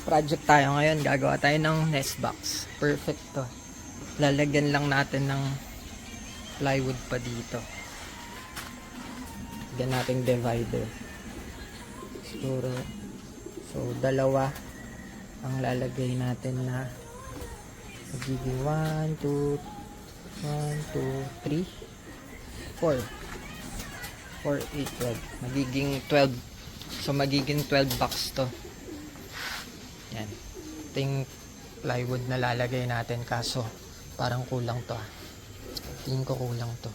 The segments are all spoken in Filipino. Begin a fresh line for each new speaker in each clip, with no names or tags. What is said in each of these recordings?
project tayo ngayon. Gagawa tayo ng nest box. Perfect to. Lalagyan lang natin ng plywood pa dito. Lagyan natin divider. Siguro. So, dalawa ang lalagay natin na magiging 1, 2, 3, 4. 4, 8, 12. Magiging 12. So, magiging 12 box to. Yan. Ito yung plywood na lalagay natin. Kaso, parang kulang to. Tingin ko kulang to.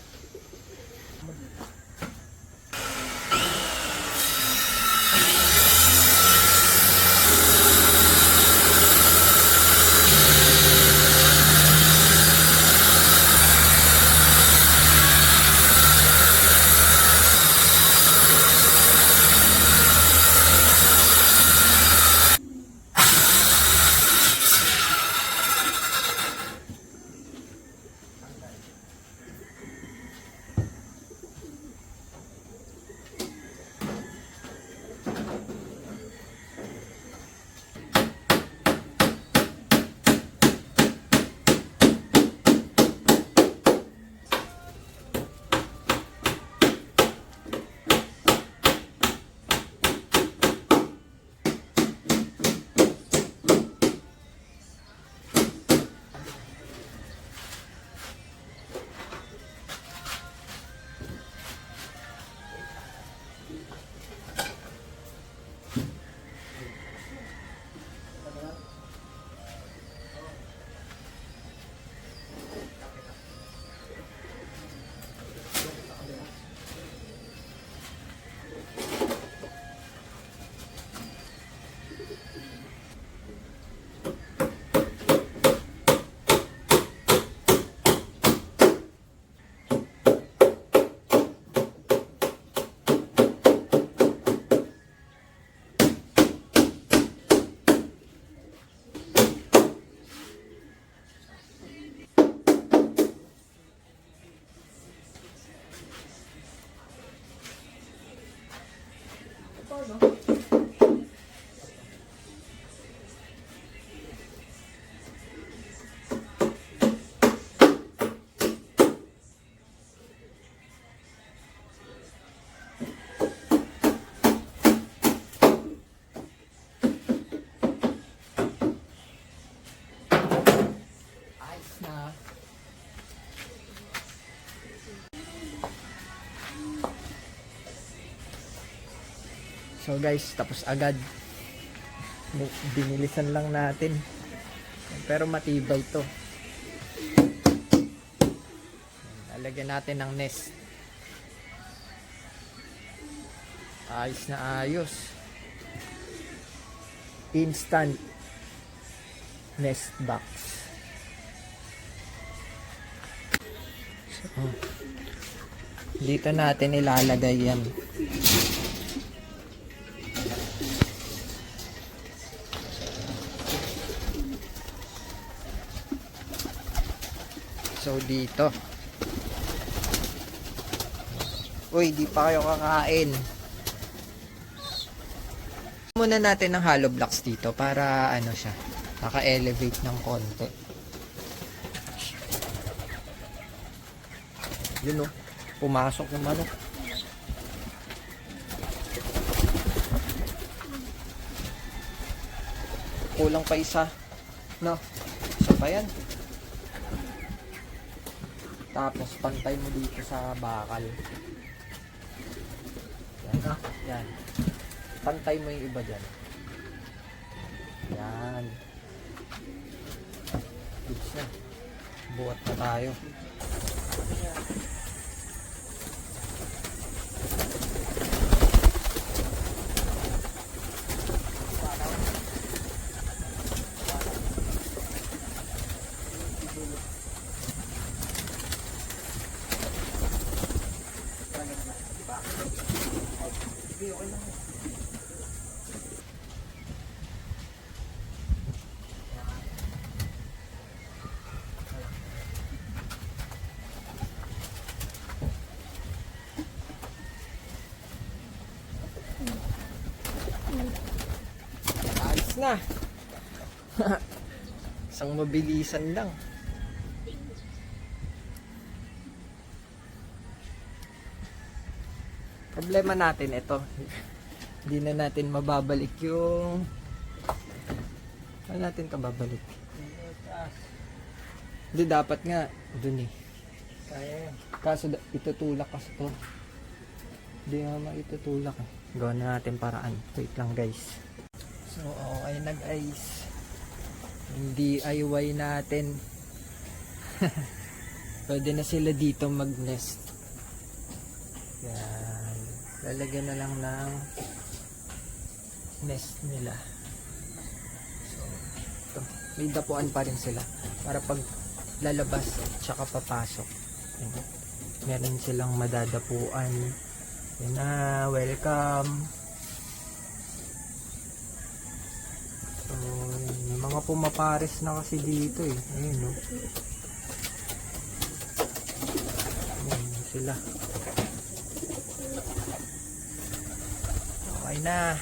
So guys, tapos agad. Binilisan lang natin. Pero matibay to. Lalagyan natin ng nest. Ayos na ayos. Instant nest box. So, dito natin ilalagay yan. So dito. Uy, di pa kayo kakain. Muna natin ng hollow blocks dito para ano siya, naka-elevate ng konti. Yun o, pumasok yung manok. Kulang pa isa. No, isa pa yan. Tapos pantay mo dito sa bakal. Yan. Yan. Pantay mo yung iba dyan. Yan. Goods na. Buhat na tayo. Ayos na. Isang mabilisan lang. Problema natin ito. Hindi na natin mababalik yung... Ano natin kababalik? Hindi, dapat nga dun eh.
Kaya.
Kaso itutulak kasi to. Hindi nga maitutulak eh. Gawa na natin paraan. Wait lang guys. So okay na guys. Yung DIY natin. Pwede na sila dito mag-nest. Yan. Lalagyan na lang ng nest nila. So ito. May dapuan pa rin sila. Para pag lalabas tsaka papasok. Yan. Meron silang madadapuan. Yan na, welcome. So, may mga pumapares na kasi dito eh. Ayun, no? Ayan sila. Okay na.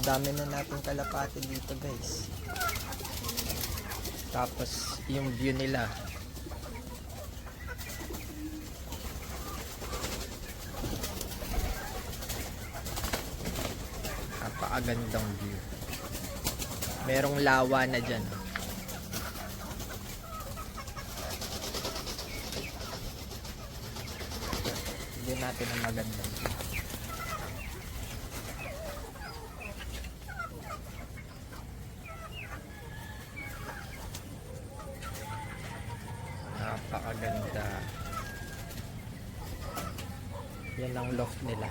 Dami na natin kalapati dito guys. Tapos yung view nila. Napakagandang view. Merong lawa na dyan. View natin ang magandang view. Napakaganda. Yan ang loft nila.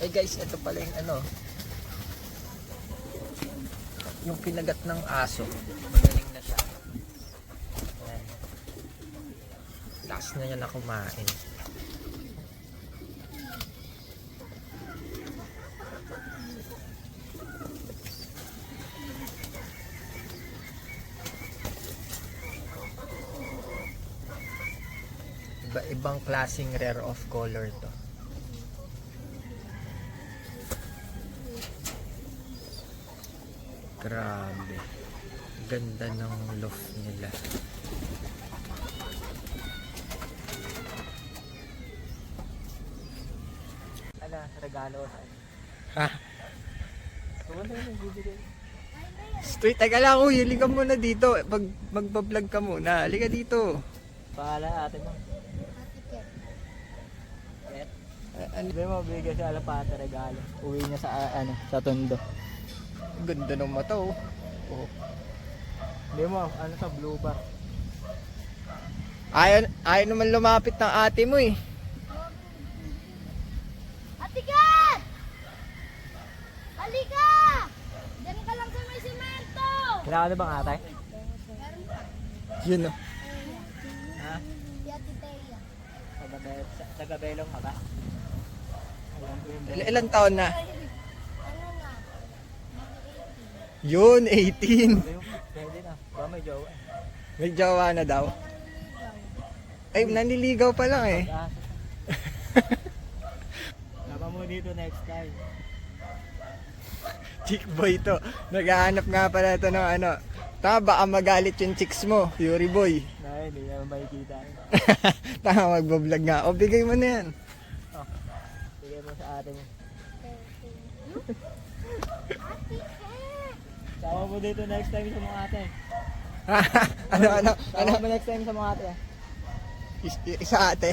Eh guys, ito pala yung ano, yung kinagat ng aso. Magaling na siya. Ayan. Last na niya na kumain. Iba-ibang klaseng rare of color to. Grabe. Ganda ng loft nila.
Ano, regalo sa
Ha?
Kumanda yung bibigay.
Straight, teka lang. Uy, halika muna dito. Magbablog ka muna. Halika dito.
Paala ate mo. Ket. Hindi mo bigay sa alapata regalo. Uwi niya sa sa Tondo.
Ganda ng mata oh. Oh.
Hindi mo, sa blue bar.
Ayaw naman lumapit ng ate mo eh.
Ate Kat! Halika! Diyan ka lang sa may simento!
Kailangan na bang ate?
Meron pa.
Yun oh.
Ha?
Si Ate Thea.
Sa Gabelong ka ba? Alam ko yung
Ilan taon na?
Ano na?
Yun, 18.
Pwede na. Ba may jowa eh.
May jowa na daw. Ay, nanliligaw pa lang eh.
Laban mo dito next time.
Chick boy to. Naghahanap nga pala ito ng ano. Tama, baka magalit yung chicks mo. Fury boy.
Dahil hindi naman makikita.
Tama, magbablog nga. O, bigay mo na yan.
Bigay mo sa ate mo.
Ate, eh.
Sama mo dito next time sa mga ate.
ano?
Sama mo next time sa mga ate.
Isa ate.